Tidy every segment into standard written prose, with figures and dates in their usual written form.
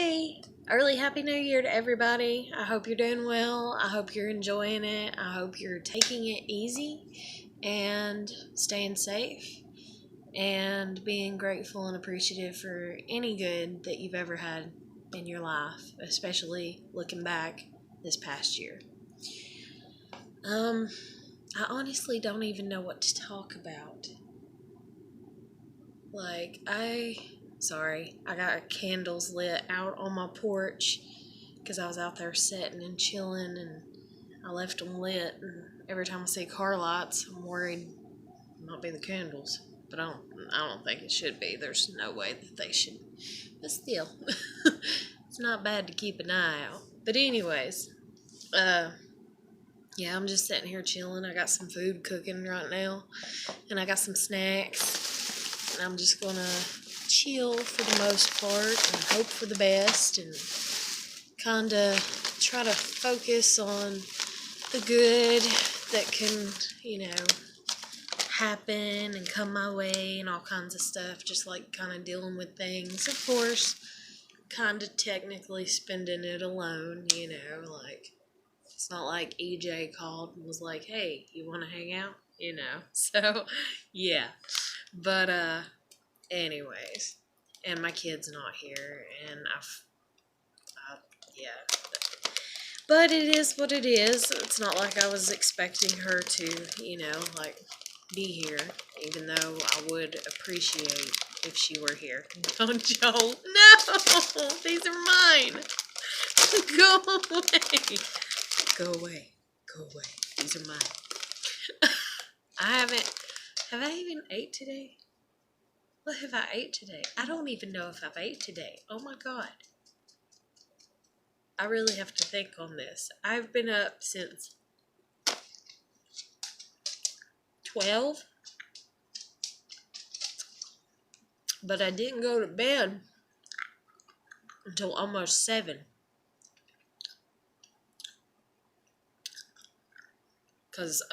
Hey, early Happy New Year to everybody. I hope you're doing well. I hope you're enjoying it. I hope you're taking it easy and staying safe and being grateful and appreciative for any good that you've ever had in your life, especially looking back this past year. Um, I honestly don't even know what to talk about. I got candles lit out on my porch because I was out there sitting and chilling, and I left them lit. And every time I see car lights, I'm worried it might be the candles, but I don't think it should be. There's no way that they should. But still, it's not bad to keep an eye out. But anyways, uh, yeah, I'm just sitting here chilling. I got some food cooking right now, and I got some snacks, and I'm just gonna chill for the most part and hope for the best and kind of try to focus on the good that can, happen and come my way and all kinds of stuff. Just like kind of dealing with things. Of course, kind of technically spending it alone, like it's not like EJ called and was like, hey, you want to hang out? So yeah. But, anyways, and my kid's not here, and yeah. But it is what it is. It's not like I was expecting her to, be here, even though I would appreciate if she were here. Don't Joel? No! These are mine! Go away! Go away. Go away. These are mine. Have I even ate today? What have I ate today? I don't even know if I've ate today. Oh my God. I really have to think on this. I've been up since 12, but I didn't go to bed until almost 7. Because,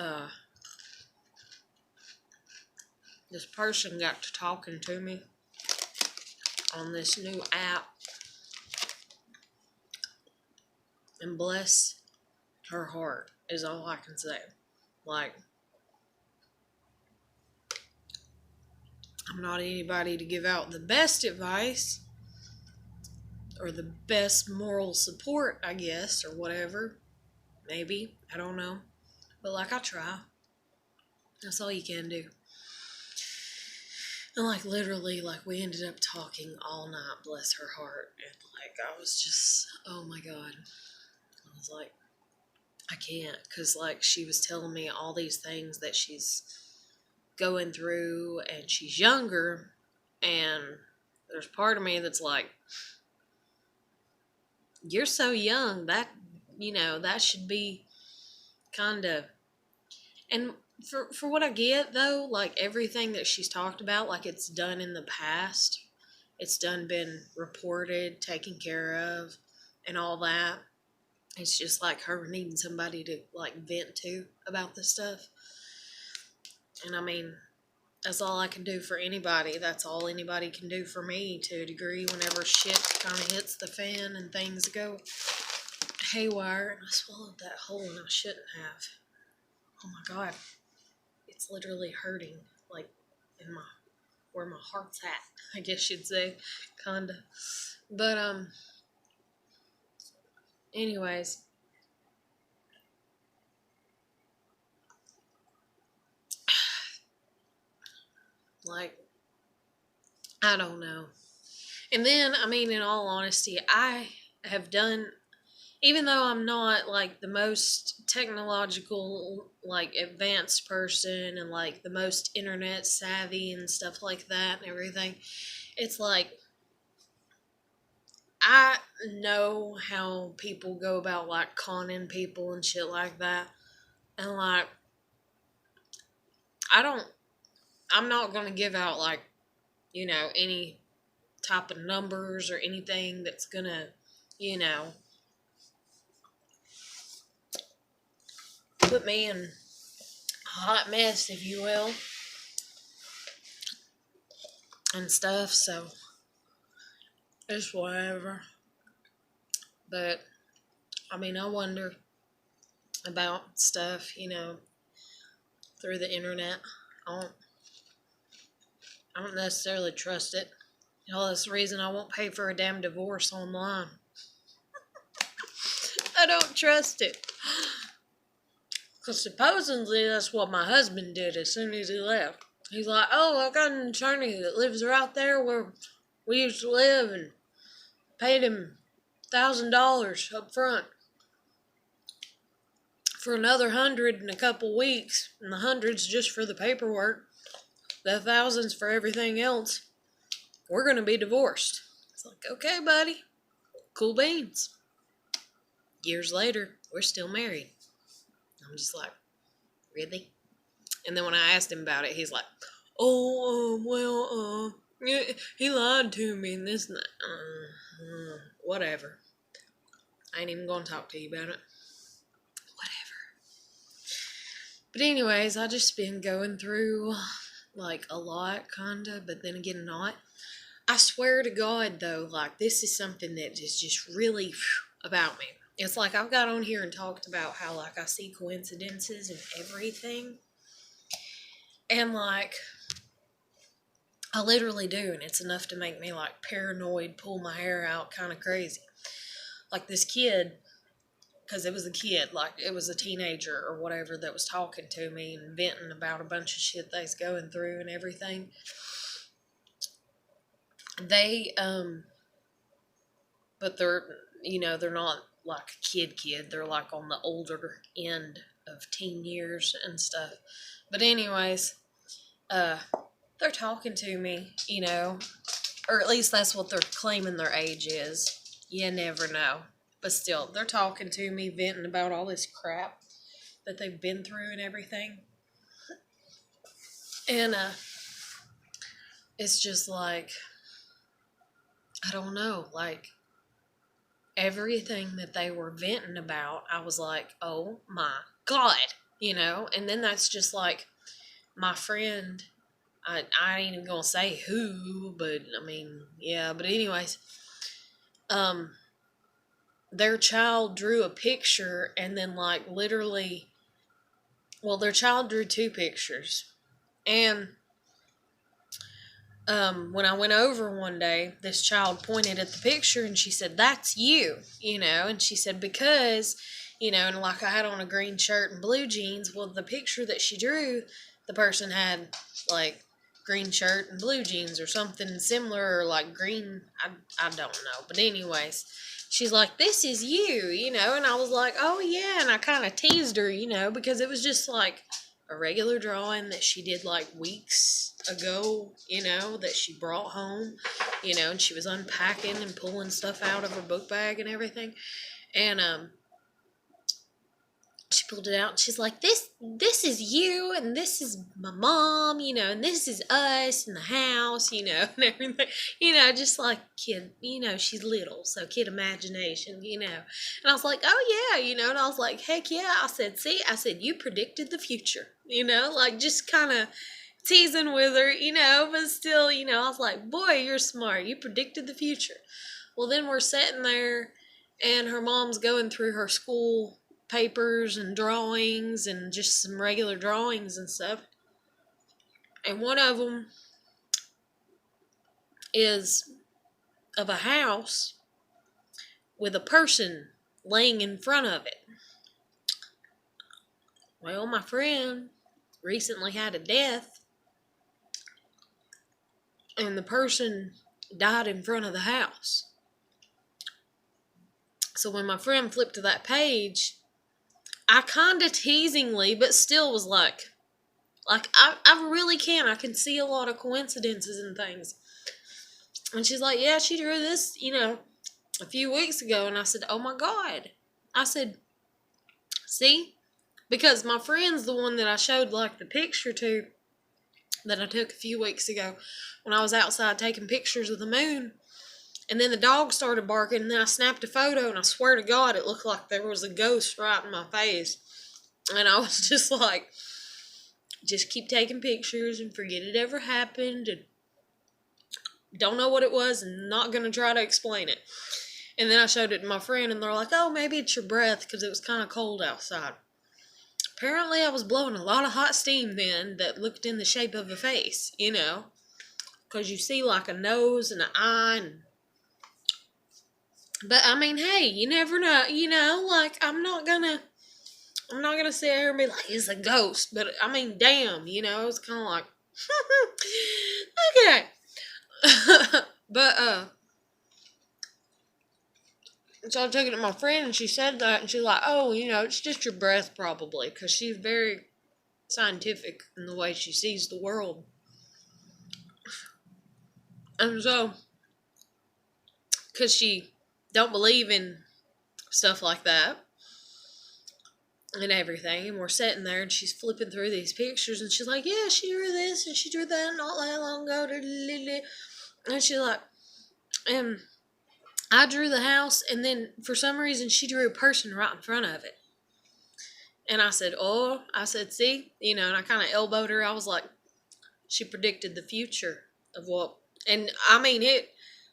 this person got to talking to me on this new app. And bless her heart is all I can say. Like, I'm not anybody to give out the best advice or the best moral support, I guess, or whatever. Maybe. I don't know. But, I try. That's all you can do. And, literally, we ended up talking all night, bless her heart. And, I was just, oh my God. I was like, I can't. Because, she was telling me all these things that she's going through, and she's younger, and there's part of me that's like, you're so young, that that should be kind of, and for what I get though, everything that she's talked about, it's done in the past, it's been reported, taken care of, and all that. It's just her needing somebody to vent to about this stuff. And I mean, that's all I can do for anybody. That's all anybody can do for me to a degree whenever shit kind of hits the fan and things go haywire. And I swallowed that whole and I shouldn't have. Oh my God. It's literally hurting, in where my heart's at, I guess you'd say. Kinda. But, anyways. I don't know. And then, I mean, in all honesty, I have done, even though I'm not the most technological, advanced person and the most internet savvy and stuff like that and everything, it's I know how people go about conning people and shit like that. And I don't, I'm not going to give out any type of numbers or anything that's going to, put me in a hot mess, if you will, and stuff. So it's whatever. But, I mean, I wonder about stuff, through the internet. I don't, I don't necessarily trust it. That's the reason I won't pay for a damn divorce online. I don't trust it. Because supposedly that's what my husband did as soon as he left. He's like, oh, I got an attorney that lives right there where we used to live, and paid him $1,000 up front for another 100 in a couple weeks, and the 100's just for the paperwork, the 1,000's for everything else. We're going to be divorced. It's like, okay, buddy, cool beans. Years later, we're still married. I'm just like, really? And then when I asked him about it, he's like, oh, yeah, he lied to me and this and that. Whatever. I ain't even going to talk to you about it. Whatever. But anyways, I just been going through, like, a lot, kinda, but then again, not. I swear to God, though, like, this is something that is just really about me. It's like I've got on here and talked about how, like, I see coincidences and everything. And, like, I literally do, and it's enough to make me, like, paranoid, pull my hair out, kind of crazy. Like, this kid, because it was a kid, like, it was a teenager or whatever that was talking to me and venting about a bunch of shit they's going through and everything. But they're not like kid, they're like on the older end of teen years and stuff. But anyways, they're talking to me, or at least that's what they're claiming their age is. You never know. But still, they're talking to me, venting about all this crap that they've been through and everything. And, it's just like, I don't know, like, everything that they were venting about, I was like, oh my God, And then that's just like, my friend, I ain't even gonna say who, but I mean, yeah, but anyways, their child drew a picture and then, like, literally, well, their child drew two pictures. And when I went over one day, this child pointed at the picture and she said, that's you, and she said, because, and like I had on a green shirt and blue jeans. Well, the picture that she drew, the person had like green shirt and blue jeans or something similar, or like green, I don't know. But anyways, she's like, this is you, and I was like, oh yeah. And I kind of teased her, because it was just like a regular drawing that she did like weeks ago, that she brought home, and she was unpacking and pulling stuff out of her book bag and everything. And she pulled it out and she's like, this is you, and this is my mom, and this is us in the house, and everything, just like kid, she's little, so kid imagination, and I was like, oh yeah, and I was like, heck yeah. I said, you predicted the future, like just kind of teasing with her, but still, I was like, boy, you're smart, you predicted the future. Well, then we're sitting there and her mom's going through her school papers and drawings and just some regular drawings and stuff. And one of them is of a house with a person laying in front of it. Well, my friend recently had a death, and the person died in front of the house. So when my friend flipped to that page, I kind of teasingly, but still was like I really can. I can see a lot of coincidences and things. And she's like, yeah, she drew this, a few weeks ago. And I said, oh my God. I said, see? Because my friend's the one that I showed, like, the picture to that I took a few weeks ago when I was outside taking pictures of the moon. And then the dog started barking, and then I snapped a photo, and I swear to God, it looked like there was a ghost right in my face. And I was just like, just keep taking pictures and forget it ever happened, and don't know what it was and not going to try to explain it. And then I showed it to my friend, and they're like, oh, maybe it's your breath because it was kind of cold outside. Apparently, I was blowing a lot of hot steam then that looked in the shape of a face, because you see like a nose and an eye. But I mean, hey, you never know, like I'm not gonna sit here and be like it's a ghost, but I mean, damn, it's kind of like, okay. But so I took it to my friend, and she said that, and she's like, oh, it's just your breath probably, because she's very scientific in the way she sees the world. And so, because she don't believe in stuff like that and everything, and we're sitting there, and she's flipping through these pictures, and she's like, yeah, she drew this, and she drew that not that long ago, and she's like, and I drew the house, and then for some reason she drew a person right in front of it. And I said, see, and I kind of elbowed her. I was like, she predicted the future of what, and I mean, it,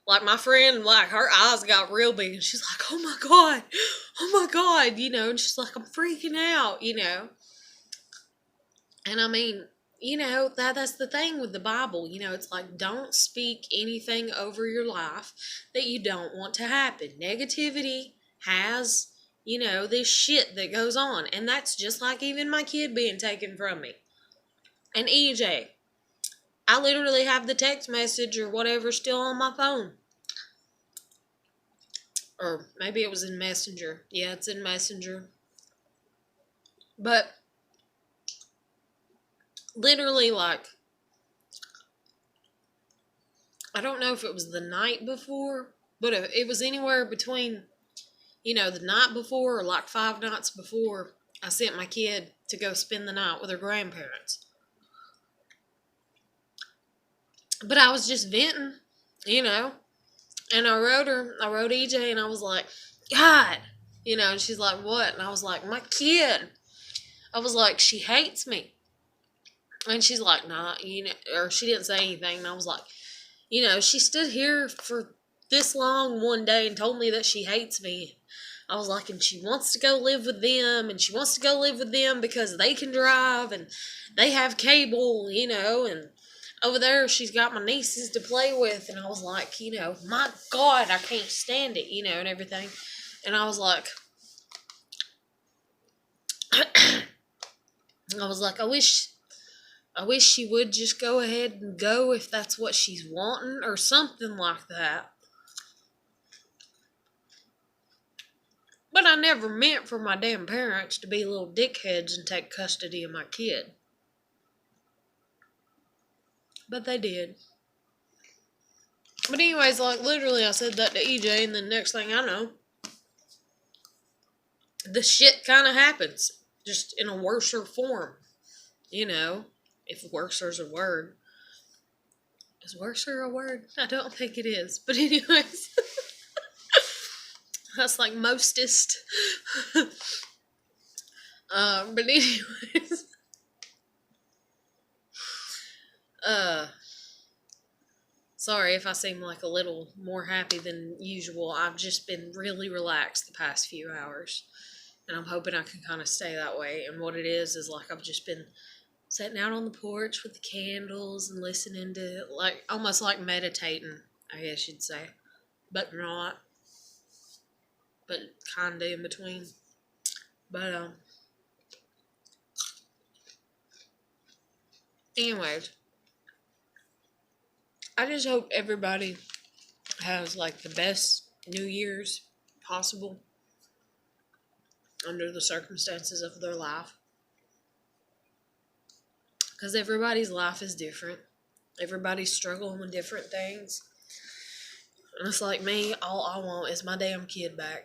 like my friend, like her eyes got real big, and she's like, oh my God, and she's like, I'm freaking out, And I mean, that's the thing with the Bible, it's like, don't speak anything over your life that you don't want to happen. Negativity has, this shit that goes on. And that's just like even my kid being taken from me. And EJ, I literally have the text message or whatever still on my phone. Or maybe it was in Messenger. Yeah, it's in Messenger. But literally, like, I don't know if it was the night before, but it was anywhere between, the night before or like 5 nights before I sent my kid to go spend the night with her grandparents. But I was just venting, and I wrote EJ, and I was like, God, and she's like, what? And I was like, my kid. I was like, she hates me. And she's like, nah, or she didn't say anything. And I was like, she stood here for this long one day and told me that she hates me. I was like, and she wants to go live with them, and she wants to go live with them because they can drive and they have cable, and over there she's got my nieces to play with. And I was like, my God, I can't stand it, and everything. And I was like, I wish she would just go ahead and go if that's what she's wanting or something like that. But I never meant for my damn parents to be little dickheads and take custody of my kid. But they did. But anyways, like literally I said that to EJ, and then next thing I know, the shit kind of happens. Just in a worser form. If worser's a word. Is worser a word? I don't think it is. But anyways. That's like mostest. But anyways. Sorry if I seem like a little more happy than usual. I've just been really relaxed the past few hours. And I'm hoping I can kind of stay that way. And what it is like I've just been sitting out on the porch with the candles and listening to, like, almost like meditating, I guess you'd say. But not. But kind of in between. But, anyways, I just hope everybody has, like, the best New Year's possible under the circumstances of their life. Because everybody's life is different. Everybody's struggling with different things. And it's like me, all I want is my damn kid back.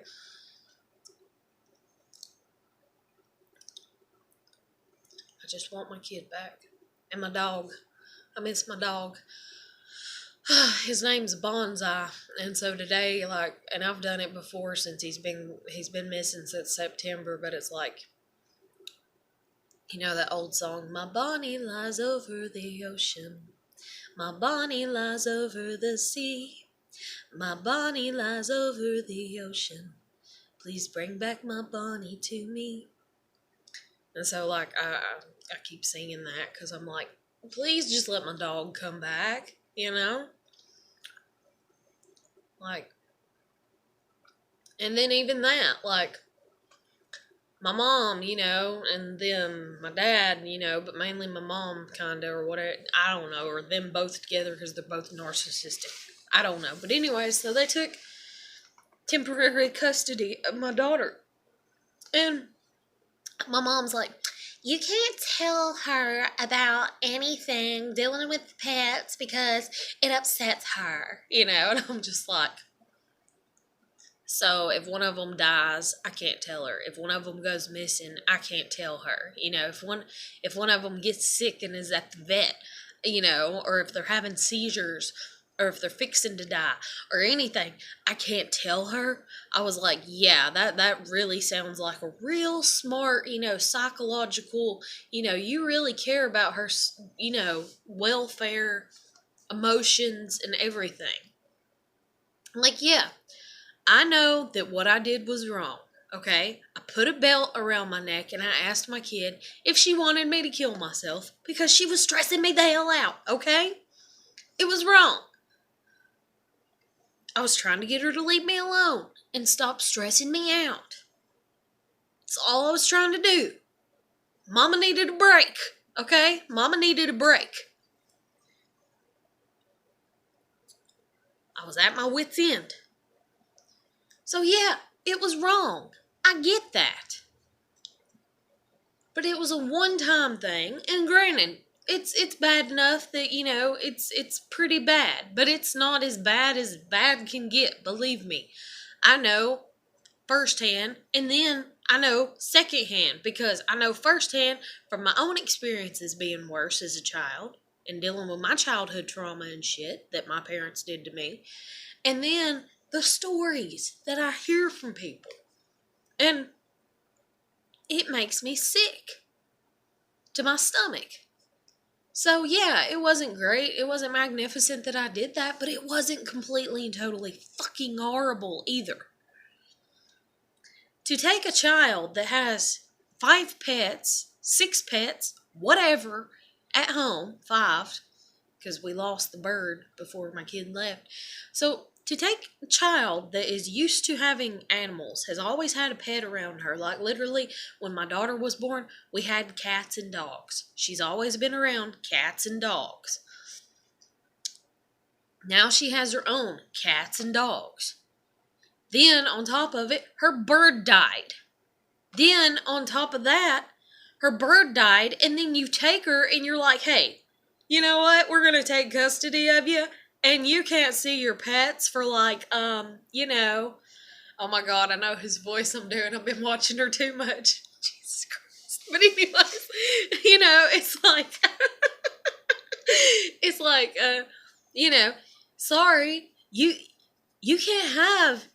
I just want my kid back. And my dog. I miss my dog. His name's Bonsai. And so today, like, and I've done it before since he's been missing since September, but it's like, that old song, my Bonnie lies over the ocean. My Bonnie lies over the sea. My Bonnie lies over the ocean. Please bring back my Bonnie to me. And so, like, I keep singing that because I'm like, please just let my dog come back, you know? Like, and then even that, like, my mom, and then my dad, but mainly my mom, kind of, or whatever. I don't know, or them both together because they're both narcissistic. I don't know. But anyway, so they took temporary custody of my daughter. And my mom's like, you can't tell her about anything dealing with pets because it upsets her, and I'm just like, so if one of them dies, I can't tell her. If one of them goes missing, I can't tell her. If one of them gets sick and is at the vet, or if they're having seizures, or if they're fixing to die, or anything, I can't tell her. I was like, yeah, that really sounds like a real smart, psychological, you really care about her, welfare, emotions, and everything. I'm like, yeah, I know that what I did was wrong, okay? I put a belt around my neck and I asked my kid if she wanted me to kill myself because she was stressing me the hell out, okay? It was wrong. I was trying to get her to leave me alone and stop stressing me out. That's all I was trying to do. Mama needed a break, okay? Mama needed a break. I was at my wit's end. So yeah, it was wrong. I get that. But it was a one-time thing, and granted, it's bad enough that, it's pretty bad, but it's not as bad can get, believe me. I know firsthand, and then I know secondhand, because I know firsthand from my own experiences being worse as a child and dealing with my childhood trauma and shit that my parents did to me, and then the stories that I hear from people. And it makes me sick to my stomach. So yeah, it wasn't great. It wasn't magnificent that I did that, but it wasn't completely and totally fucking horrible either. To take a child that has 5 pets, 6 pets, whatever, at home, 5, because we lost the bird before my kid left. So to take a child that is used to having animals, has always had a pet around her, like literally when my daughter was born, we had cats and dogs. She's always been around cats and dogs. Now she has her own cats and dogs. Then on top of it, her bird died. Then on top of that, her bird died, and then you take her and you're like, hey, you know what? We're going to take custody of you, and you can't see your pets for like, oh my God, I know whose voice I'm doing. I've been watching her too much. Jesus Christ. But anyways, it's like, it's like, sorry, you can't have,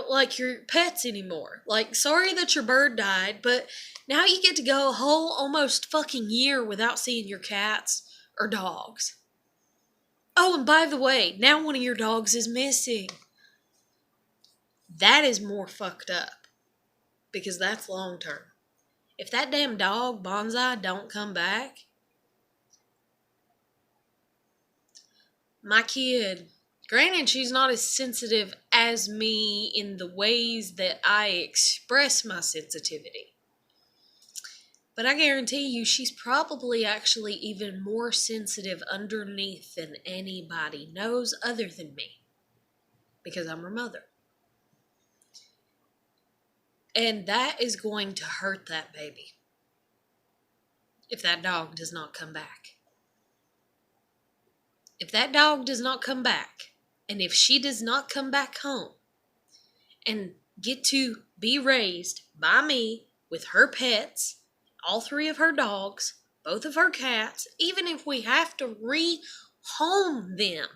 like your pets anymore. Like, sorry that your bird died, but now you get to go a whole almost fucking year without seeing your cats or dogs. Oh, and by the way, now one of your dogs is missing. That is more fucked up. Because that's long term. If that damn dog, Bonsai, don't come back, my kid, granted, she's not as sensitive as me in the ways that I express my sensitivity. But I guarantee you, she's probably actually even more sensitive underneath than anybody knows other than me. Because I'm her mother. And that is going to hurt that baby. If that dog does not come back. If that dog does not come back, and if she does not come back home and get to be raised by me with her pets, all 3 of her dogs, both of her cats, even if we have to rehome them,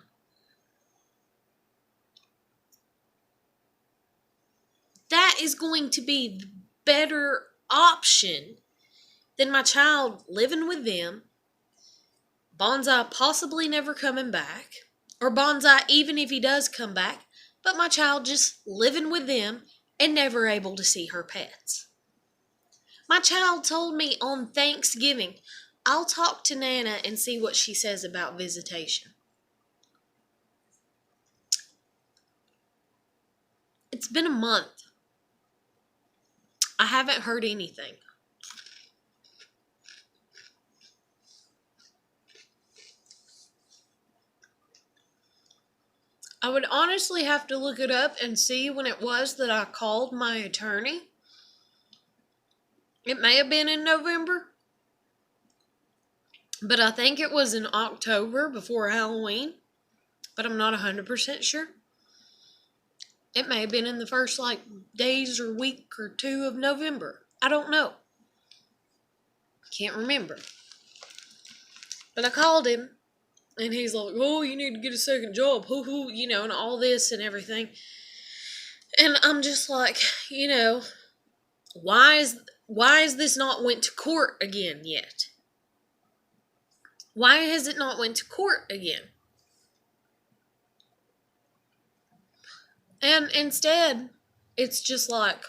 that is going to be the better option than my child living with them, Bonsai possibly never coming back, or bonsai even if he does come back, but my child just living with them and never able to see her pets. My child told me on Thanksgiving, I'll talk to Nana and see what she says about visitation. It's been a month. I haven't heard anything. I would honestly have to look it up and see when it was that I called my attorney. It may have been in November, but I think it was in October before Halloween, but I'm not 100% sure. It may have been in the first days or week or two of November. I don't know. Can't remember. But I called him and he's like, oh, you need to get a second job, hoo, and all this and everything. And I'm just like, why is this not went to court again yet? Why has it not went to court again? And instead, it's just like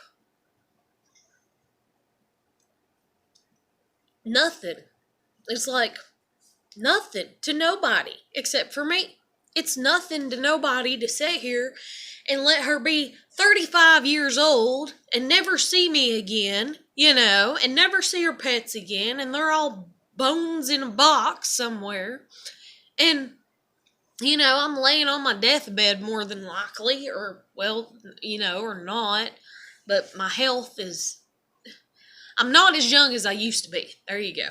nothing. It's like nothing to nobody except for me. It's nothing to nobody to sit here and let her be 35 years old and never see me again, and never see her pets again, and they're all bones in a box somewhere. And, I'm laying on my deathbed more than likely, or not. But my health is... I'm not as young as I used to be. There you go.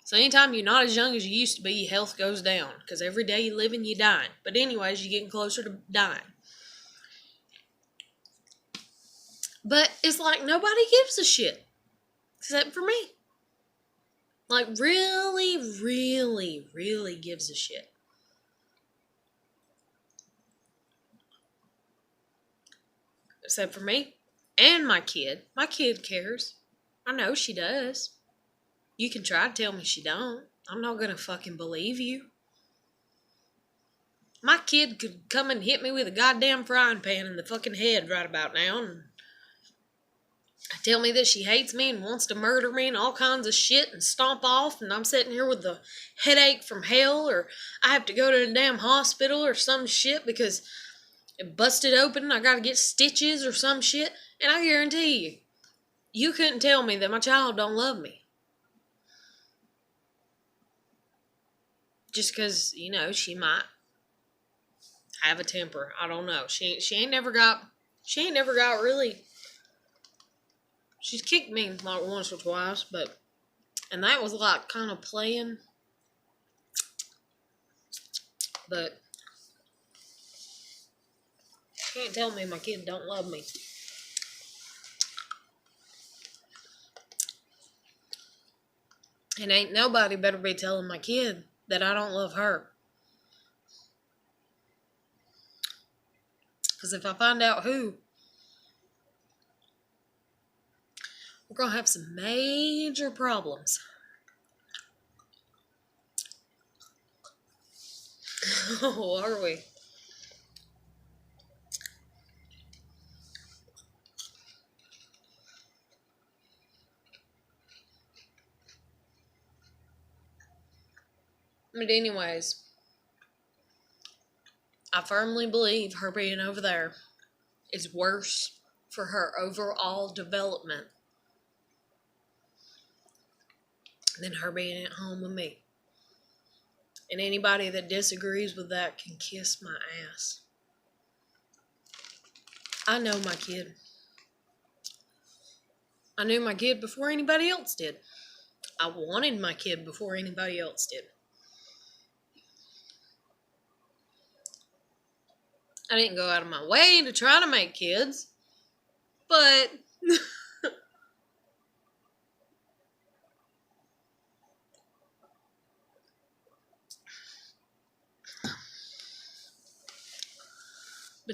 So anytime you're not as young as you used to be, your health goes down. Because every day you living, you dying. But anyways, you're getting closer to dying. But it's like nobody gives a shit. Except for me. Like really, really, really gives a shit. Except for me. And my kid. My kid cares. I know she does. You can try to tell me she don't. I'm not gonna fucking believe you. My kid could come and hit me with a goddamn frying pan in the fucking head right about now and tell me that she hates me and wants to murder me and all kinds of shit and stomp off, and I'm sitting here with a headache from hell, or I have to go to a damn hospital or some shit because it busted open and I gotta get stitches or some shit. And I guarantee you, you couldn't tell me that my child don't love me. Just because, she might have a temper. I don't know. She ain't never got really... She's kicked me like once or twice, and that was like kind of playing. But can't tell me my kid don't love me. And ain't nobody better be telling my kid that I don't love her. Because if I find out who, we're going to have some major problems. Oh, are we? But anyways, I firmly believe her being over there is worse for her overall development than her being at home with me. And anybody that disagrees with that can kiss my ass. I know my kid. I knew my kid before anybody else did. I wanted my kid before anybody else did. I didn't go out of my way to try to make kids, but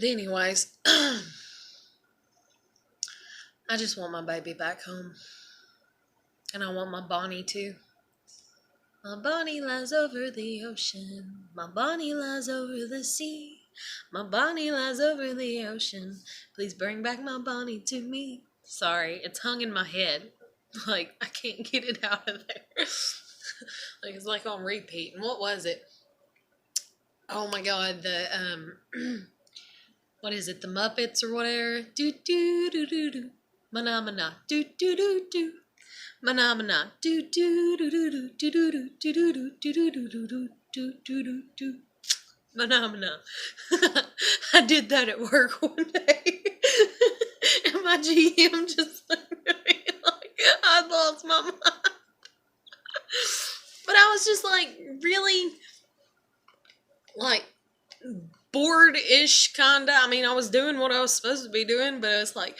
anyways, I just want my baby back home. And I want my Bonnie too. My Bonnie lies over the ocean. My Bonnie lies over the sea. My Bonnie lies over the ocean. Please bring back my Bonnie to me. Sorry, it's hung in my head. Like, I can't get it out of there. Like, it's like on repeat. And what was it? Oh my god, what is it, the Muppets or whatever? Do do do do do. Mana mana. Do do do do. Mana mana. Do do do do do do do do do do do do do do do do do do do. Mana mana. I did that at work one day. And my GM just looked at me like I'd lost my mind. But I was just like really like bored-ish kinda. I mean, I was doing what I was supposed to be doing, but it's like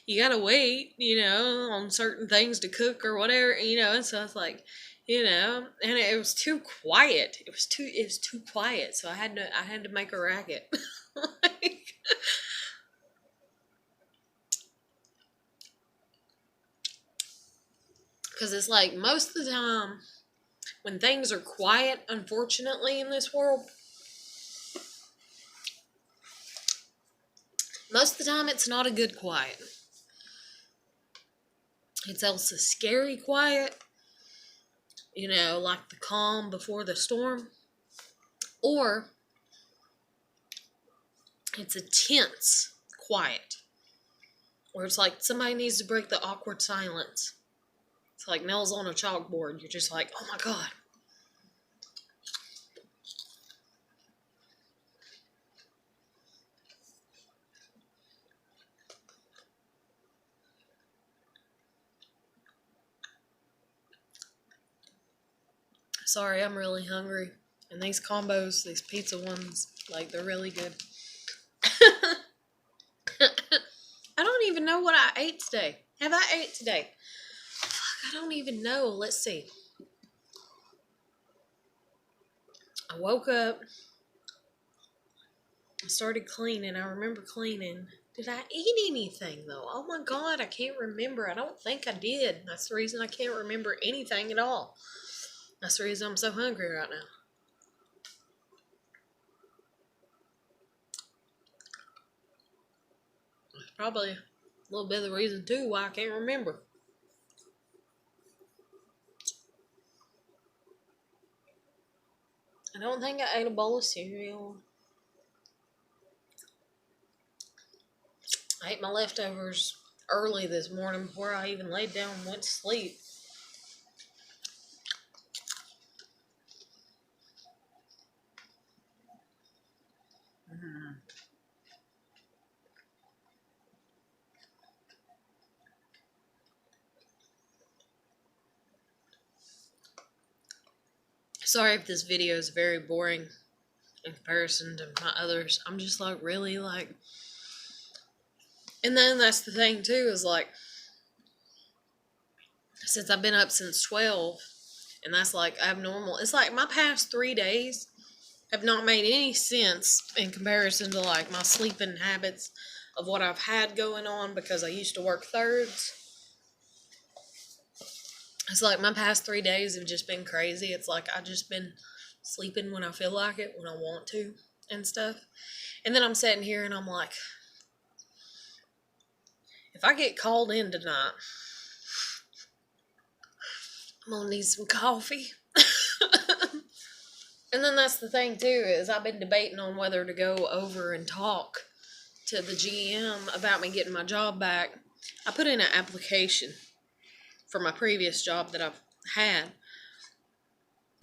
you gotta wait, on certain things to cook or whatever, and so it's like, and it was too quiet. It was too quiet, so I had to make a racket. Like, because it's like most of the time when things are quiet, unfortunately, in this world, most of the time it's not a good quiet. It's also scary quiet, like the calm before the storm, or it's a tense quiet, where it's like somebody needs to break the awkward silence. It's like nails on a chalkboard. You're just like, oh my god. Sorry, I'm really hungry. And these combos, these pizza ones, like, they're really good. I don't even know what I ate today. Have I ate today? Fuck, I don't even know. Let's see. I woke up. I started cleaning. I remember cleaning. Did I eat anything, though? Oh my god, I can't remember. I don't think I did. That's the reason I can't remember anything at all. That's the reason I'm so hungry right now. It's probably a little bit of the reason, too, why I can't remember. I don't think I ate a bowl of cereal. I ate my leftovers early this morning before I even laid down and went to sleep. Sorry if this video is very boring in comparison to my others. I'm just like really like, and then that's the thing too, is like, since I've been up since 12, and that's like abnormal. It's like my past 3 days have not made any sense in comparison to like my sleeping habits of what I've had going on, because I used to work thirds. It's like my past 3 days have just been crazy. It's like I've just been sleeping when I feel like it, when I want to, and stuff. And then I'm sitting here and I'm like, if I get called in tonight, I'm gonna need some coffee. And then that's the thing too, is I've been debating on whether to go over and talk to the GM about me getting my job back. I put in an application for my previous job that I've had.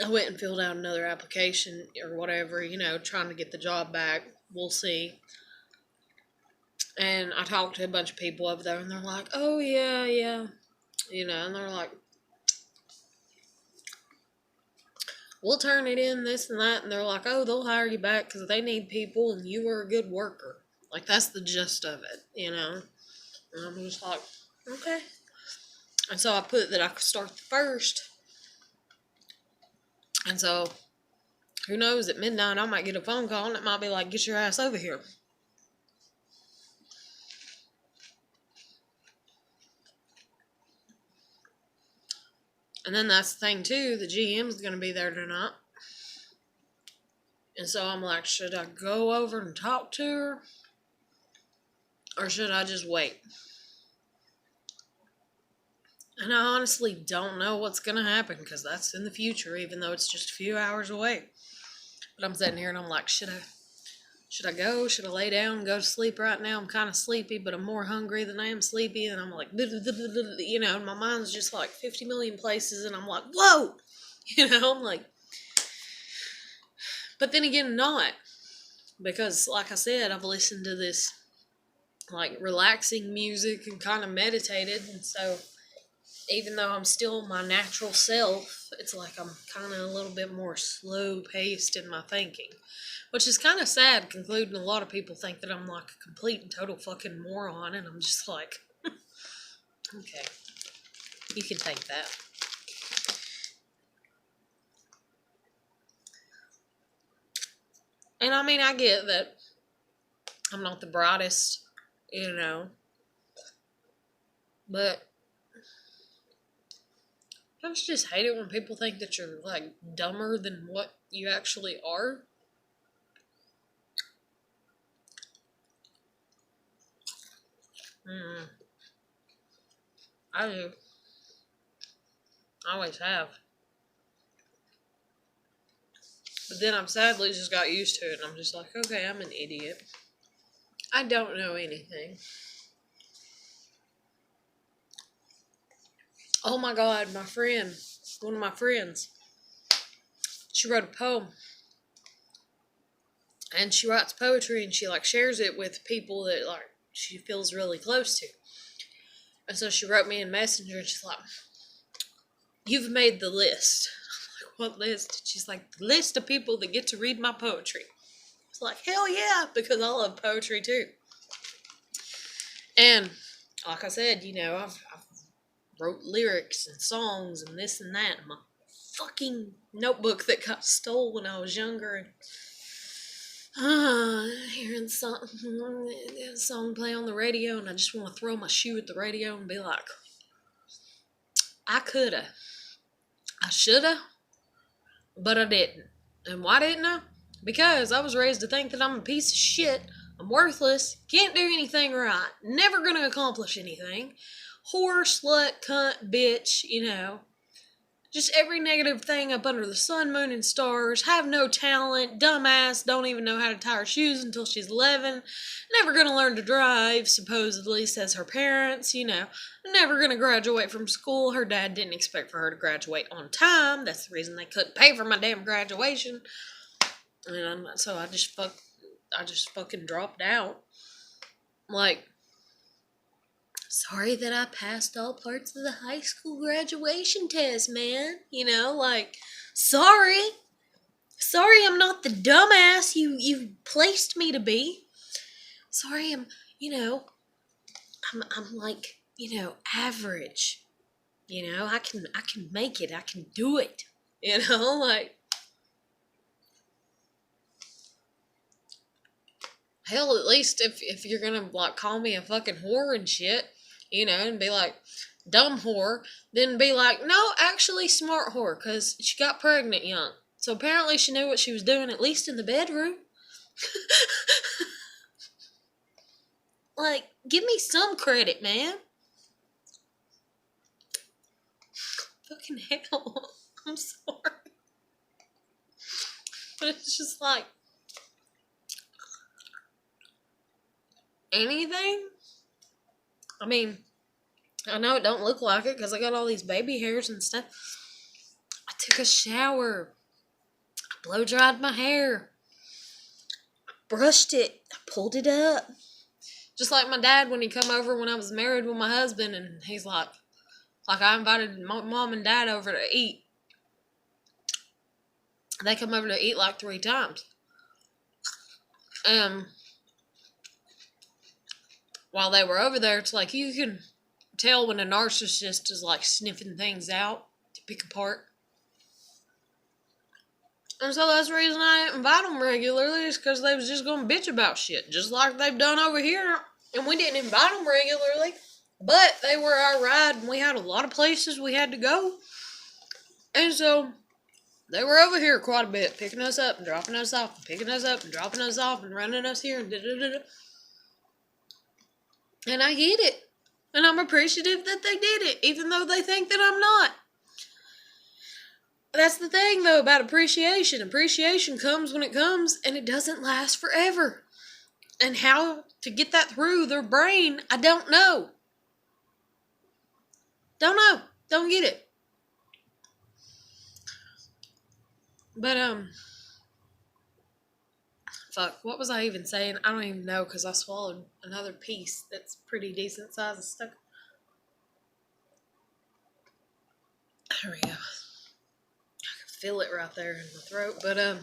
I went and filled out another application or whatever, trying to get the job back. We'll see. And I talked to a bunch of people over there, and they're like, oh, yeah, and they're like, we'll turn it in, this and that. And they're like, oh, they'll hire you back because they need people, and you were a good worker. Like, that's the gist of it, And I'm just like, okay. And so I put that I could start the 1st. And so, who knows, at midnight I might get a phone call, and it might be like, get your ass over here. And then that's the thing too, the GM's gonna be there tonight. And so I'm like, should I go over and talk to her? Or should I just wait? And I honestly don't know what's gonna happen because that's in the future, even though it's just a few hours away. But I'm sitting here and I'm like, should I go? Should I lay down and go to sleep right now? I'm kind of sleepy, but I'm more hungry than I am sleepy. And I'm like, you know, my mind's just like 50 million places. And I'm like, whoa, you know, I'm like, but then again, not. Because, like I said, I've listened to this, like, relaxing music and kind of meditated. And so, even though I'm still my natural self, it's like I'm kind of a little bit more slow paced in my thinking. Which is kind of sad, concluding a lot of people think that I'm like a complete and total fucking moron, and I'm just like, okay, you can take that. And I mean, I get that I'm not the brightest, you know, but I just hate it when people think that you're like dumber than what you actually are. I do. I always have. But then I've sadly just got used to it, and I'm just like, okay, I'm an idiot. I don't know anything. Oh my god, my friend, one of my friends, she wrote a poem. And she writes poetry and she like shares it with people that like she feels really close to. And so she wrote me in Messenger and she's like, you've made the list. I'm like, what list? She's like, the list of people that get to read my poetry. It's like, hell yeah, because I love poetry too. And like I said, you know, I've wrote lyrics and songs and this and that in my fucking notebook that got stole when I was younger. And hearing the song play on the radio, and I just want to throw my shoe at the radio and be like, I coulda, I shoulda, but I didn't. And why didn't I? Because I was raised to think that I'm a piece of shit, I'm worthless, can't do anything right, never gonna accomplish anything, whore, slut, cunt, bitch, you know. Just every negative thing up under the sun, moon, and stars. Have no talent. Dumbass. Don't even know how to tie her shoes until she's 11. Never gonna learn to drive, supposedly, says her parents, you know. Never gonna graduate from school. Her dad didn't expect for her to graduate on time. That's the reason they couldn't pay for my damn graduation. And so I just fucking dropped out. Like, sorry that I passed all parts of the high school graduation test, man. You know, like, sorry. Sorry I'm not the dumbass you placed me to be. Sorry I'm like, you know, average. You know, I can make it. I can do it. You know, like, hell, at least if you're gonna like call me a fucking whore and shit, you know, and be like, dumb whore, then be like, no, actually smart whore, because she got pregnant young. So apparently she knew what she was doing, at least in the bedroom. Like, give me some credit, man. Fucking hell. I'm sorry. But it's just like, anything? I mean, I know it don't look like it because I got all these baby hairs and stuff. I took a shower. I blow dried my hair. I brushed it. I pulled it up. Just like my dad when he come over when I was married with my husband, and he's like I invited my mom and dad over to eat. They come over to eat like 3 times. While they were over there, it's like you can tell when a narcissist is like sniffing things out to pick apart. And so that's the reason I didn't invite them regularly, is because they was just going to bitch about shit, just like they've done over here. And we didn't invite them regularly, but they were our ride, and we had a lot of places we had to go. And so they were over here quite a bit, picking us up and dropping us off, and picking us up and dropping us off, and running us here, and da-da-da-da. And I get it. And I'm appreciative that they did it, even though they think that I'm not. That's the thing, though, about appreciation. Appreciation comes when it comes, and it doesn't last forever. And how to get that through their brain, I don't know. Don't know. Don't get it. But, fuck, what was I even saying? I don't even know, because I swallowed another piece that's pretty decent size and stuck. There we go. I can feel it right there in my throat, but, I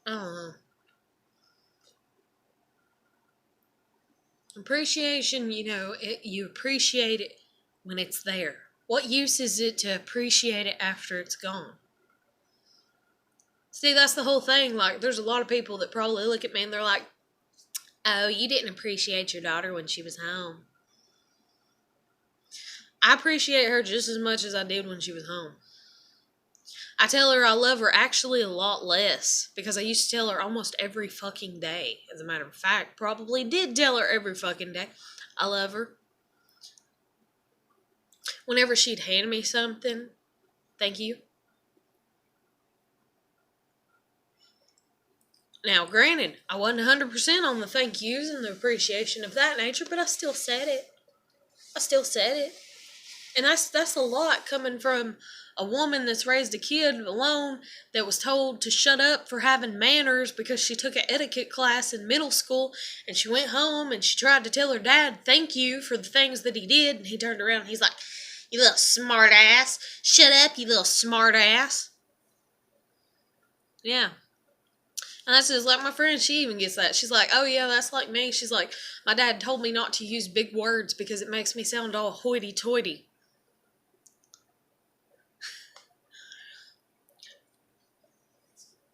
don't know. Appreciation, you appreciate it when it's there. What use is it to appreciate it after it's gone? See, that's the whole thing. Like, there's a lot of people that probably look at me and they're like, oh, you didn't appreciate your daughter when she was home. I appreciate her just as much as I did when she was home. I tell her I love her actually a lot less, because I used to tell her almost every fucking day. As a matter of fact, probably did tell her every fucking day I love her. Whenever she'd hand me something, thank you. Now, granted, I wasn't 100% on the thank yous and the appreciation of that nature, but I still said it. And that's a lot coming from a woman that's raised a kid alone that was told to shut up for having manners because she took an etiquette class in middle school, and she went home and she tried to tell her dad thank you for the things that he did, and he turned around and he's like, you little smart ass. Shut up, you little smart ass. Yeah. And that's just like my friend, she even gets that. She's like, oh yeah, that's like me. She's like, my dad told me not to use big words because it makes me sound all hoity-toity.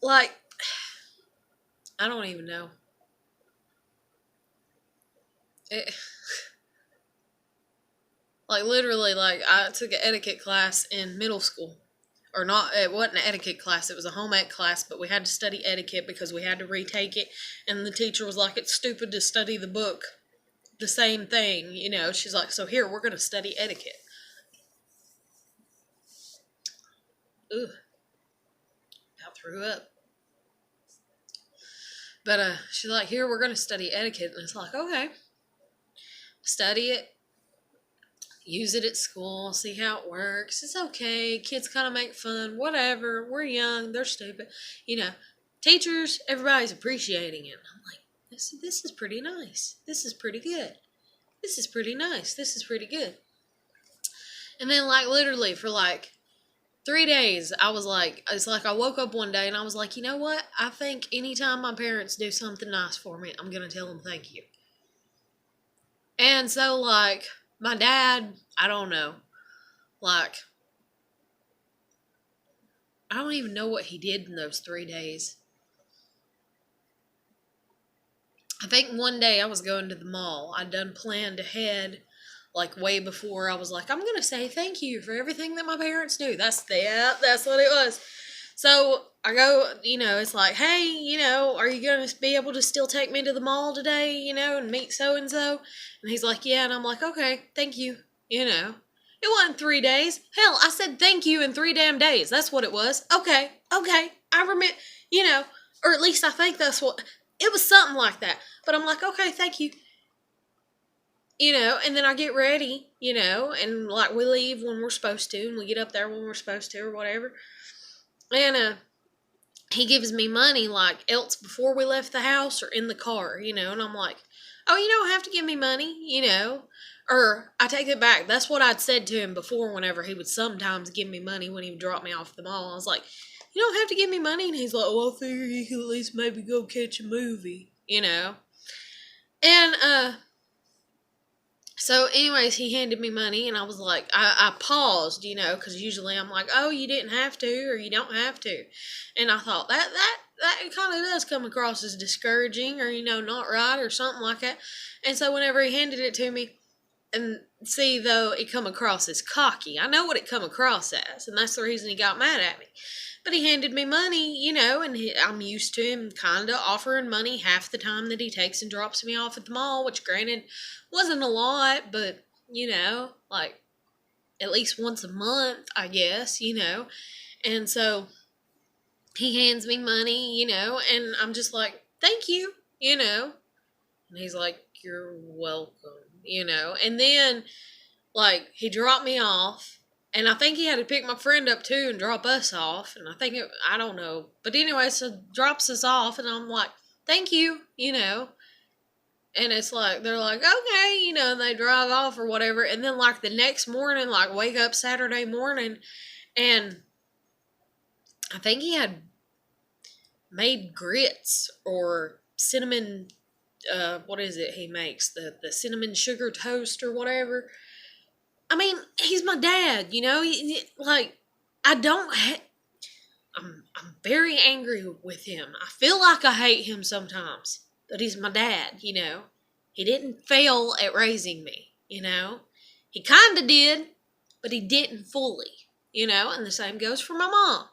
Like, I don't even know. Like, literally, like, I took an etiquette class in middle school. Or not, it wasn't an etiquette class, it was a home ec class, but we had to study etiquette because we had to retake it, and the teacher was like, it's stupid to study the book, the same thing, she's like, so here, we're going to study etiquette. Ugh. About threw up. But, she's like, here, we're going to study etiquette, and it's like, okay. Study it. Use it at school, see how it works. It's okay. Kids kind of make fun. Whatever. We're young. They're stupid. Teachers, everybody's appreciating it. I'm like, this is pretty nice. This is pretty good. This is pretty nice. This is pretty good. And then, like, literally for, like, 3 days, I was like, it's like I woke up one day and I was like, you know what? I think anytime my parents do something nice for me, I'm going to tell them thank you. And so, like, my dad, I don't know. Like, I don't even know what he did in those 3 days. I think one day I was going to the mall. I'd done planned ahead, like way before. I was like, I'm going to say thank you for everything that my parents do. That's what it was. So I go, it's like, hey, are you going to be able to still take me to the mall today, and meet so-and-so? And he's like, yeah. And I'm like, okay, thank you, It wasn't 3 days. Hell, I said thank you in 3 damn days. That's what it was. Okay. I remember, or at least I think that's what, it was something like that. But I'm like, okay, thank you. And then I get ready, and like we leave when we're supposed to, and we get up there when we're supposed to or whatever. And, he gives me money like else before we left the house or in the car, and I'm like, oh, you don't have to give me money, or I take it back. That's what I'd said to him before whenever he would sometimes give me money when he would drop me off at the mall. I was like, you don't have to give me money. And he's like, well, I figure you could at least maybe go catch a movie, And, so anyways, he handed me money and I was like, I paused, because usually I'm like, oh, you didn't have to or you don't have to. And I thought, that kind of does come across as discouraging or, not right or something like that. And so whenever he handed it to me, and see, though, it come across as cocky. I know what it come across as, and that's the reason he got mad at me. But he handed me money, and I'm used to him kind of offering money half the time that he takes and drops me off at the mall, which granted wasn't a lot, but, like at least once a month, I guess, And so he hands me money, and I'm just like, thank you, And he's like, you're welcome, And then, like, he dropped me off, and I think he had to pick my friend up too and drop us off. And I don't know. But anyway, so drops us off, and I'm like, thank you, And it's like, they're like, okay, and they drive off or whatever. And then, like, the next morning, like, wake up Saturday morning, and I think he had made grits or cinnamon, what is it he makes? The cinnamon sugar toast or whatever. I mean, he's my dad, like, I'm very angry with him. I feel like I hate him sometimes, but he's my dad, He didn't fail at raising me, He kind of did, but he didn't fully, And the same goes for my mom.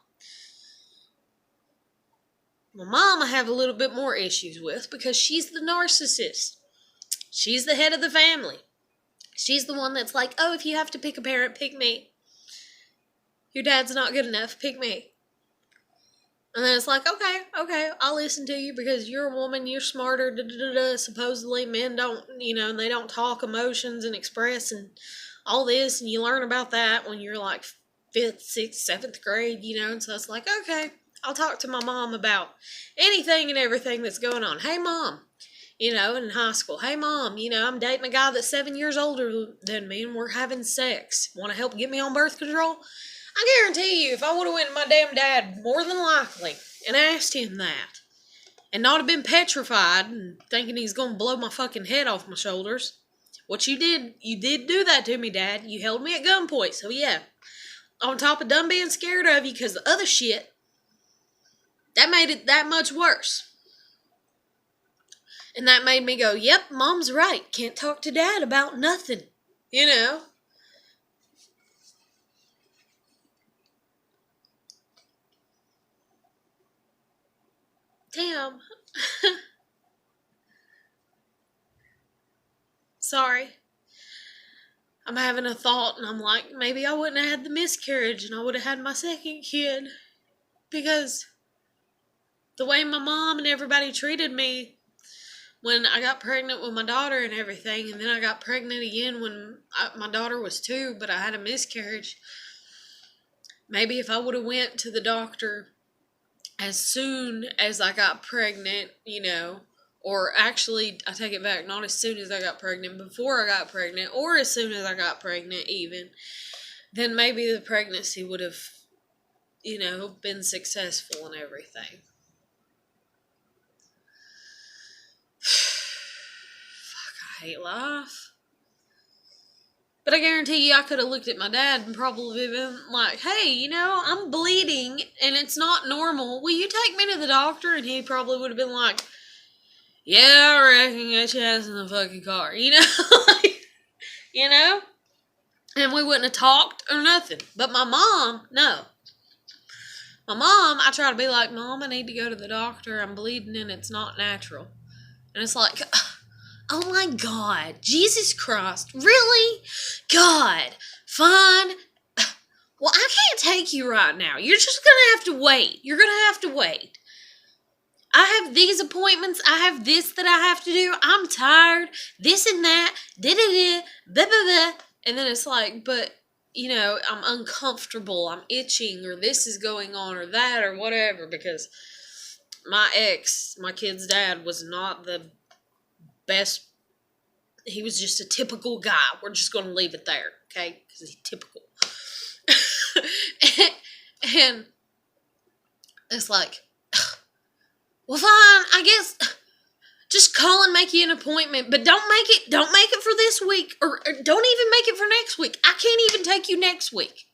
My mom I have a little bit more issues with because she's the narcissist. She's the head of the family. She's the one that's like, oh, if you have to pick a parent, pick me. Your dad's not good enough, pick me. And then it's like, okay, I'll listen to you because you're a woman, you're smarter, Supposedly men don't, they don't talk emotions and express and all this, and you learn about that when you're like 5th, 6th, 7th grade, and so it's like, okay, I'll talk to my mom about anything and everything that's going on. Hey, Mom. In high school. Hey, Mom, I'm dating a guy that's 7 years older than me and we're having sex. Want to help get me on birth control? I guarantee you, if I would have went to my damn dad, more than likely, and asked him that, and not have been petrified and thinking he's going to blow my fucking head off my shoulders, what you did do that to me, Dad. You held me at gunpoint, so yeah. On top of done being scared of you because the other shit, that made it that much worse. And that made me go, yep, Mom's right. Can't talk to Dad about nothing. Damn. Sorry. I'm having a thought and I'm like, maybe I wouldn't have had the miscarriage and I would have had my second kid. Because the way my mom and everybody treated me when I got pregnant with my daughter and everything, and then I got pregnant again when my daughter was 2, but I had a miscarriage. Maybe if I would have went to the doctor as soon as I got pregnant, or actually, I take it back, not as soon as I got pregnant, before I got pregnant, or as soon as I got pregnant even, then maybe the pregnancy would have, been successful and everything. Fuck, I hate life. But I guarantee you I could have looked at my dad and probably been like, hey, I'm bleeding and it's not normal. Will you take me to the doctor? And he probably would have been like, yeah, I reckon get your ass in the fucking car. And we wouldn't have talked or nothing. But my mom, no. My mom, I try to be like, Mom, I need to go to the doctor. I'm bleeding and it's not natural. And it's like, oh my God, Jesus Christ, really? God, fine. Well, I can't take you right now. You're just going to have to wait. You're going to have to wait. I have these appointments. I have this that I have to do. I'm tired. This and that. Da-da-da. Blah, blah, blah. And then it's like, but, I'm uncomfortable. I'm itching, or this is going on, or that, or whatever, because my ex, my kid's dad, was not the best. He was just a typical guy. We're just going to leave it there, okay? Because he's typical. and it's like, well, fine, I guess just call and make you an appointment, but don't make it for this week, or don't even make it for next week. I can't even take you next week.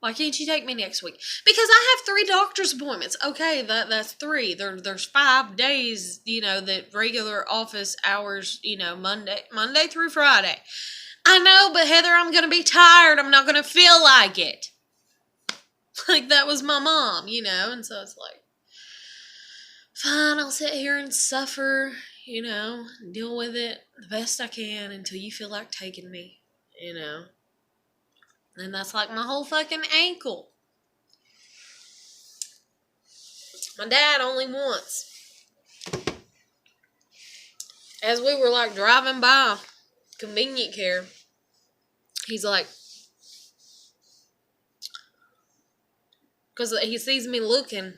Why can't you take me next week? Because I have 3 doctor's appointments. Okay, that's 3. There's 5 days, that regular office hours, Monday through Friday. I know, but Heather, I'm going to be tired. I'm not going to feel like it. Like, that was my mom, and so it's like, fine, I'll sit here and suffer, deal with it the best I can until you feel like taking me, And that's like my whole fucking ankle. My dad only once, as we were like driving by convenient care, he's like, because he sees me looking,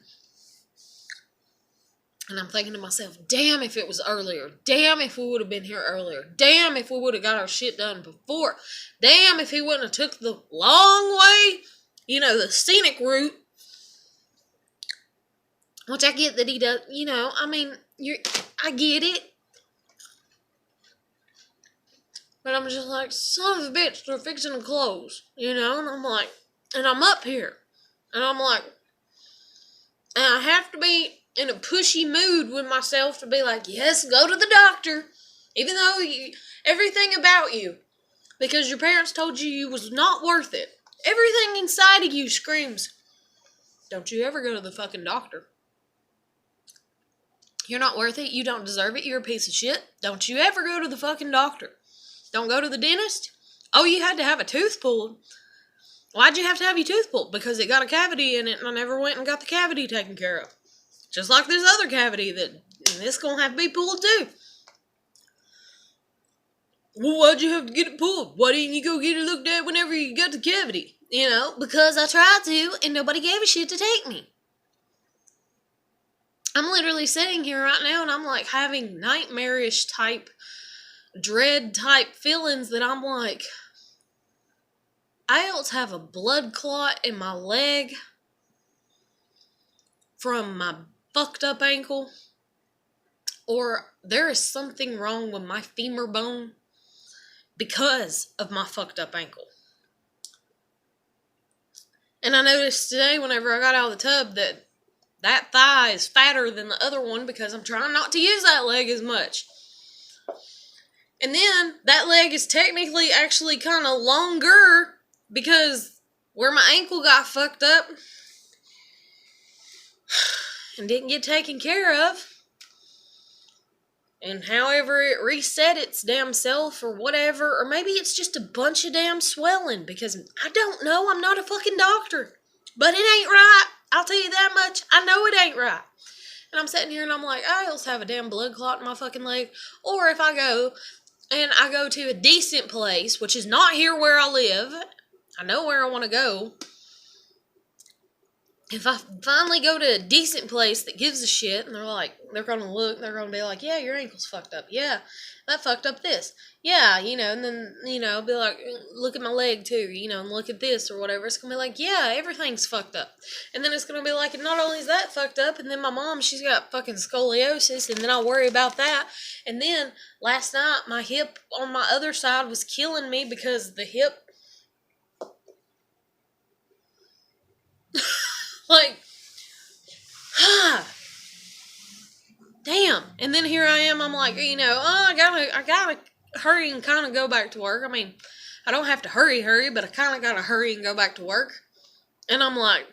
and I'm thinking to myself, damn if it was earlier. Damn if we would have been here earlier. Damn if we would have got our shit done before. Damn if he wouldn't have took the long way, the scenic route. Which I get that he does, I get it. But I'm just like, son of a bitch, they're fixing to close, and I'm like, and I'm up here, and I'm like, and I have to be in a pushy mood with myself to be like, yes, go to the doctor, even though everything about you, because your parents told you was not worth it. Everything inside of you screams, don't you ever go to the fucking doctor. You're not worth it. You don't deserve it. You're a piece of shit. Don't you ever go to the fucking doctor. Don't go to the dentist. Oh, you had to have a tooth pulled. Why'd you have to have your tooth pulled? Because it got a cavity in it and I never went and got the cavity taken care of. Just like this other cavity and it's going to have to be pulled too. Well, why'd you have to get it pulled? Why didn't you go get it looked at whenever you got the cavity? Because I tried to and nobody gave a shit to take me. I'm literally sitting here right now and I'm like having nightmarish type, dread type feelings that I'm like, I else have a blood clot in my leg from my fucked up ankle, or there is something wrong with my femur bone because of my fucked up ankle. And I noticed today whenever I got out of the tub that thigh is fatter than the other one because I'm trying not to use that leg as much. And then that leg is technically actually kind of longer because where my ankle got fucked up and didn't get taken care of, and however it reset its damn self or whatever, or maybe it's just a bunch of damn swelling because I don't know, I'm not a fucking doctor, but it ain't right. I'll tell you that much. I know it ain't right. And I'm sitting here and I'm like, I also have a damn blood clot in my fucking leg. Or if I go to a decent place, which is not here where I live, I know where I want to go. If I finally go to a decent place that gives a shit, and they're going to look, they're going to be like, yeah, your ankle's fucked up. Yeah, that fucked up this. Yeah, and then, be like, look at my leg too, and look at this or whatever. It's going to be like, yeah, everything's fucked up. And then it's going to be like, and not only is that fucked up, and then my mom, she's got fucking scoliosis, and then I'll worry about that. And then last night, my hip on my other side was killing me because the hip, like, damn. And then here I am, I'm like, I gotta hurry and kind of go back to work. I mean, I don't have to hurry, but I kind of gotta hurry and go back to work. And I'm like,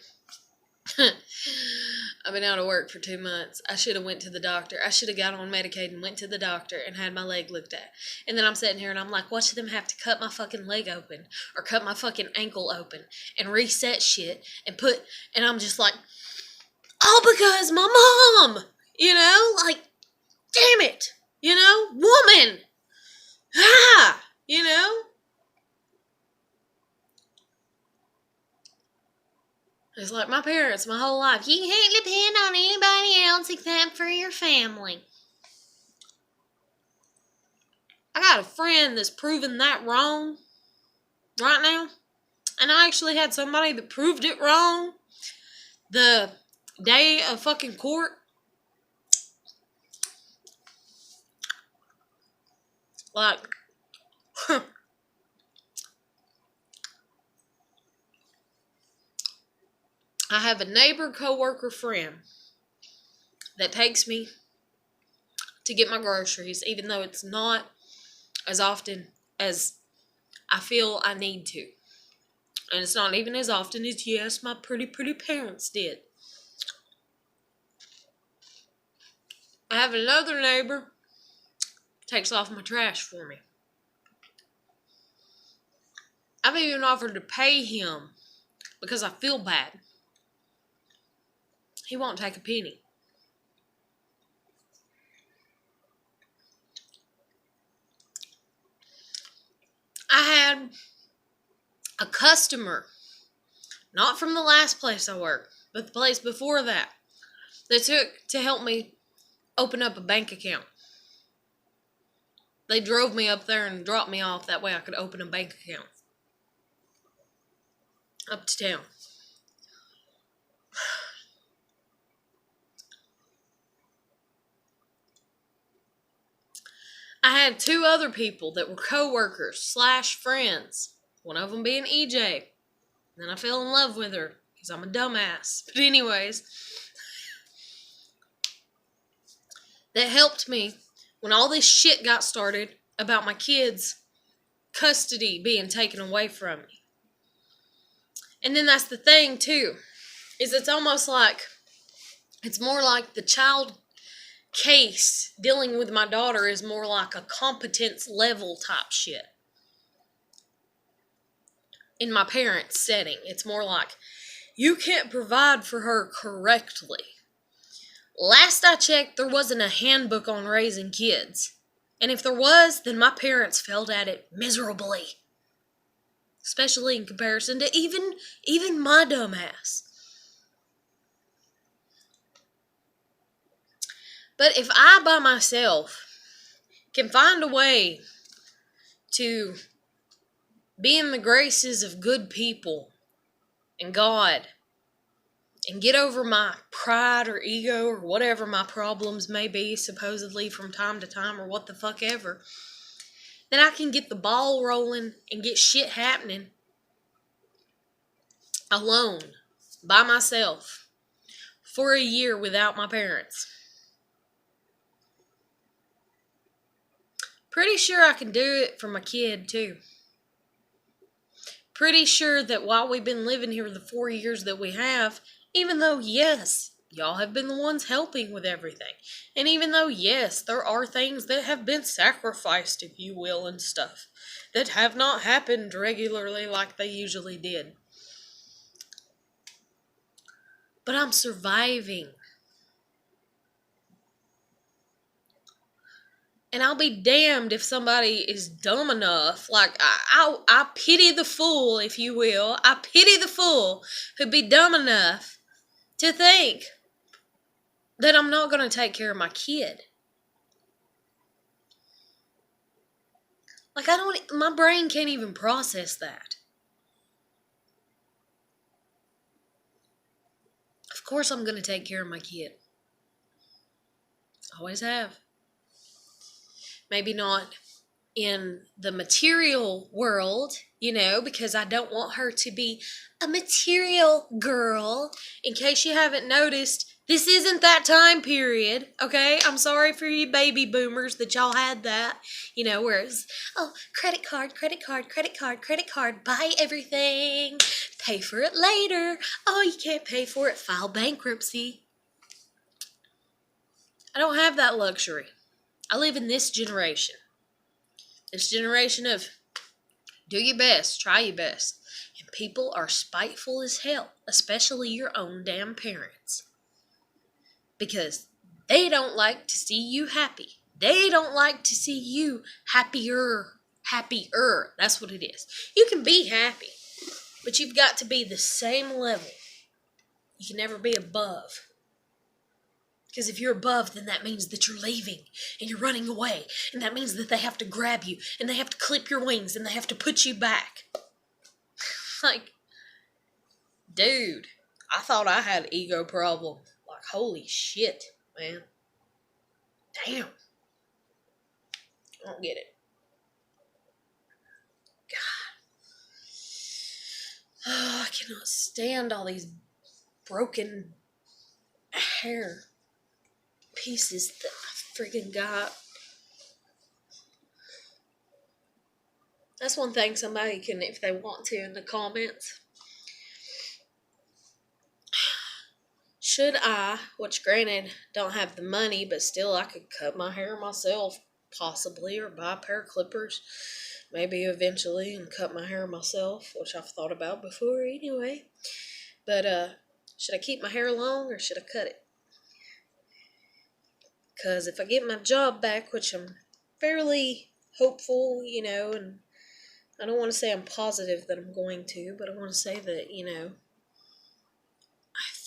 I've been out of work for 2 months. I should have went to the doctor. I should have got on Medicaid and went to the doctor and had my leg looked at. And then I'm sitting here and I'm like, watch them have to cut my fucking leg open or cut my fucking ankle open and reset shit and I'm just like, all because my mom, like, damn it, woman, It's like my parents my whole life. You can't depend on anybody else except for your family. I got a friend that's proving that wrong right now. And I actually had somebody that proved it wrong the day of fucking court. Like, I have a neighbor, coworker, friend that takes me to get my groceries, even though it's not as often as I feel I need to. And it's not even as often as, yes, my pretty parents did. I have another neighbor takes off my trash for me. I've even offered to pay him because I feel bad. He won't take a penny. I had a customer, not from the last place I worked, but the place before that took to help me open up a bank account. They drove me up there and dropped me off. That way I could open a bank account. Up to town. I had two other people that were co-workers / friends. One of them being EJ. Then I fell in love with her because I'm a dumbass. But anyways, that helped me when all this shit got started about my kids' custody being taken away from me. And then that's the thing too, is it's almost like, it's more like the child case dealing with my daughter is more like a competence level type shit. In my parents' setting, it's more like, you can't provide for her correctly. Last I checked, there wasn't a handbook on raising kids. And if there was, then my parents failed at it miserably. Especially in comparison to even my dumb ass. But if I by myself can find a way to be in the graces of good people and God and get over my pride or ego or whatever my problems may be, supposedly from time to time, or what the fuck ever, then I can get the ball rolling and get shit happening alone, by myself, for a year without my parents. Pretty sure I can do it for my kid too. Pretty sure that while we've been living here the 4 years that we have, even though, yes, y'all have been the ones helping with everything, and even though, yes, there are things that have been sacrificed, if you will, and stuff, that have not happened regularly like they usually did. But I'm surviving. And I'll be damned if somebody is dumb enough, like, I pity the fool, if you will. I pity the fool who'd be dumb enough to think that I'm not going to take care of my kid. Like, my brain can't even process that. Of course I'm going to take care of my kid. Always have. Maybe not in the material world, because I don't want her to be a material girl. In case you haven't noticed, this isn't that time period, okay? I'm sorry for you baby boomers that y'all had that, where it's, credit card, buy everything, pay for it later. Oh, you can't pay for it, file bankruptcy. I don't have that luxury. I live in this generation. This generation of do your best, try your best. And people are spiteful as hell, especially your own damn parents. Because they don't like to see you happy. They don't like to see you happier. That's what it is. You can be happy, but you've got to be the same level. You can never be above. Because if you're above, then that means that you're leaving and you're running away. And that means that they have to grab you and they have to clip your wings and they have to put you back. Like, dude, I thought I had ego problem. Like, holy shit, man. Damn. I don't get it. God. Oh, I cannot stand all these broken hair pieces that I freaking got. That's one thing somebody can, if they want to, in the comments. Should I, which granted, don't have the money, but still I could cut my hair myself, possibly, or buy a pair of clippers, maybe eventually, and cut my hair myself, which I've thought about before anyway. But, should I keep my hair long, or should I cut it? Because if I get my job back, which I'm fairly hopeful, and I don't want to say I'm positive that I'm going to, but I want to say that, I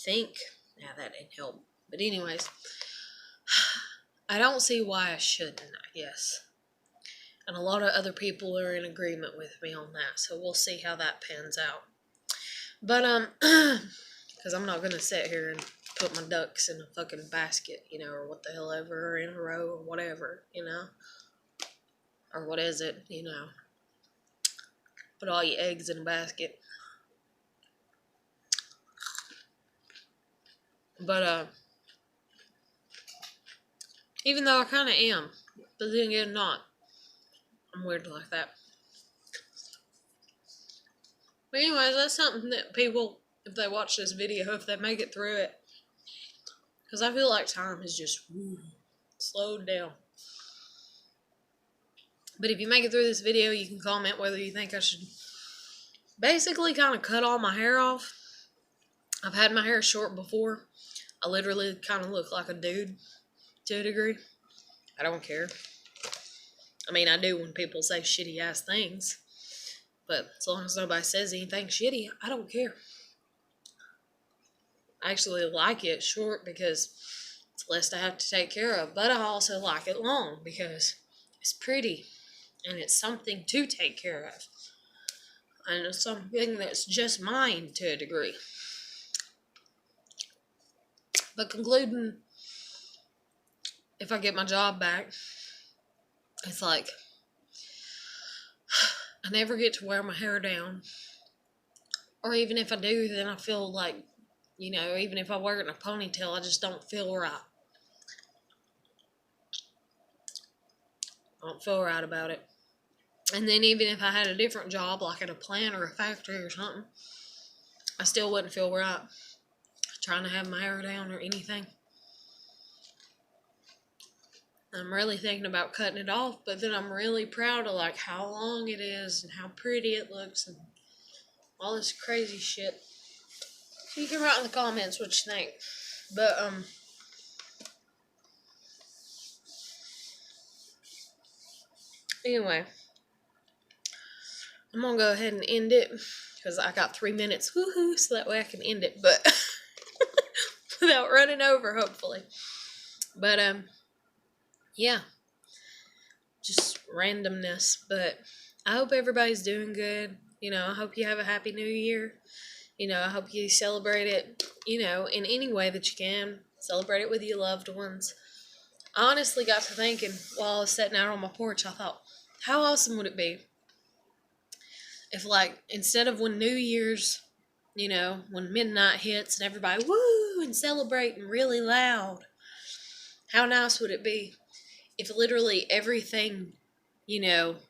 think, that didn't help. But anyways, I don't see why I shouldn't, I guess. And a lot of other people are in agreement with me on that, so we'll see how that pans out. But, because I'm not going to sit here and put my ducks in a fucking basket, or what the hell ever, or in a row, or whatever, Or what is it, Put all your eggs in a basket. But, even though I kind of am, but then again, not. I'm weird like that. But anyways, that's something that people, if they watch this video, if they make it through it, because I feel like time has just slowed down. But if you make it through this video, you can comment whether you think I should basically kind of cut all my hair off. I've had my hair short before. I literally kind of look like a dude to a degree. I don't care. I mean, I do when people say shitty ass things. But as long as nobody says anything shitty, I don't care. I actually like it short because it's less to have to take care of. But I also like it long because it's pretty. And it's something to take care of. And it's something that's just mine to a degree. But concluding, if I get my job back, it's like, I never get to wear my hair down. Or even if I do, then I feel like, even if I wear it in a ponytail, I just don't feel right. I don't feel right about it. And then even if I had a different job, like at a plant or a factory or something, I still wouldn't feel right trying to have my hair down or anything. I'm really thinking about cutting it off, but then I'm really proud of like how long it is and how pretty it looks and all this crazy shit. So you can write in the comments what you think. But anyway, I'm gonna go ahead and end it because I got 3 minutes, woohoo, so that way I can end it, but without running over, hopefully. But yeah, just randomness. But I hope everybody's doing good. I hope you have a happy new year. I hope you celebrate it, in any way that you can. Celebrate it with your loved ones. I honestly got to thinking while I was sitting out on my porch, I thought, how awesome would it be if, like, instead of when New Year's, when midnight hits and everybody woo and celebrating really loud, how nice would it be if literally everything,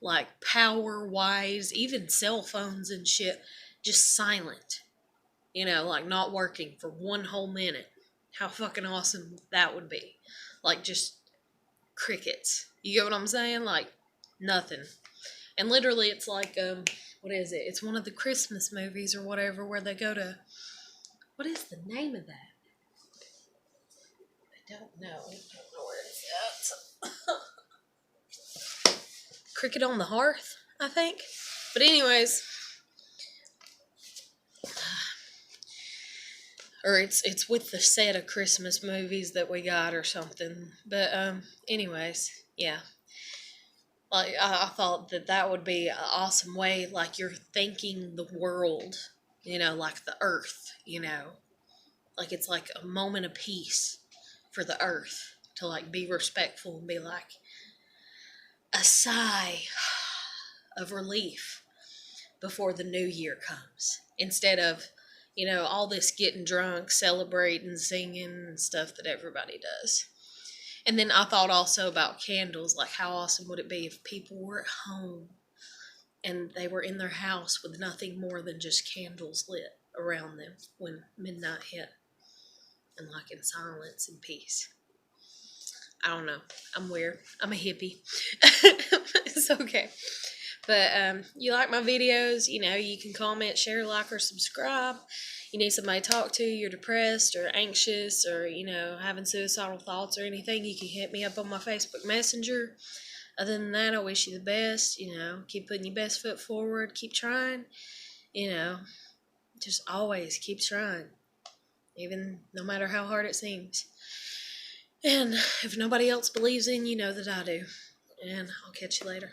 like power-wise, even cell phones and shit, just silent. Like not working for one whole minute. How fucking awesome that would be. Like just crickets. You get what I'm saying? Like nothing. And literally it's like, what is it? It's one of the Christmas movies or whatever where they go to, what is the name of that? I don't know. I don't know where it's at. Cricket on the Hearth, I think. But anyways, or it's with the set of Christmas movies that we got or something. But anyways, yeah. Like I thought that would be an awesome way. Like you're thanking the world, like the earth, like it's like a moment of peace for the earth to like be respectful and be like a sigh of relief before the new year comes, instead of You know, all this getting drunk, celebrating, singing, and stuff that everybody does. And then I thought also about candles, like how awesome would it be if people were at home and they were in their house with nothing more than just candles lit around them when midnight hit, and like in silence and peace. I don't know. I'm weird. I'm a hippie. It's okay. But you like my videos, you know, you can comment, share, like, or subscribe. You need somebody to talk to, you're depressed or anxious or, you know, having suicidal thoughts or anything, you can hit me up on my Facebook Messenger. Other than that, I wish you the best. You know, keep putting your best foot forward, keep trying. You know, just always keep trying, even no matter how hard it seems. And if nobody else believes in you, know that I do. And I'll catch you later.